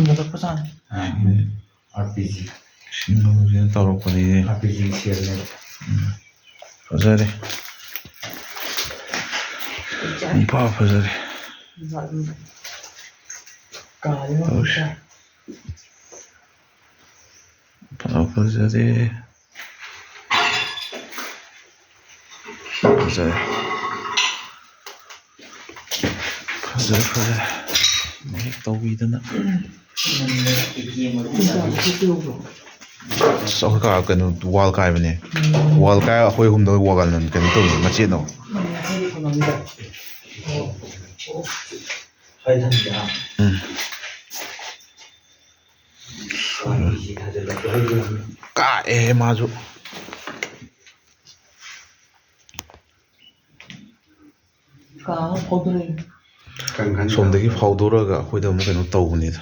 ꯐꯪꯒꯗꯕꯖꯥꯠꯅꯤ RPG ꯁꯤꯡꯁꯤꯅ ꯇꯧꯔꯛꯄꯗꯤ RPG ꯁꯦꯜꯅꯦꯕ ꯐꯖꯔꯦ ꯐꯖꯔꯦ ꯀꯥꯏ ꯐꯖꯔꯦ ꯐꯖꯔꯦ ꯍꯦꯛ ꯇꯧꯕꯤꯗꯅ ꯑꯩꯈꯣꯏ ꯀꯥ ꯀꯩꯅꯣ ꯋꯥꯜ ꯀꯥꯏꯕꯅꯦ ꯋꯥꯜ ꯀꯥꯏ ꯑꯩꯈꯣꯏ ꯑꯍꯨꯝꯗ ꯋꯥꯜ ꯀꯩꯅꯣ ꯇꯧꯋꯤ ꯃꯆꯦꯠꯅ ꯀꯥꯛꯑꯦ ꯃꯥꯁꯨ ꯁꯣꯝꯗꯒꯤ ꯐꯥꯎꯗꯣꯔꯛꯑꯒ ꯑꯩꯈꯣꯏꯗ ꯑꯃꯨꯛ ꯀꯩꯅꯣ ꯇꯧꯕꯅꯤꯗ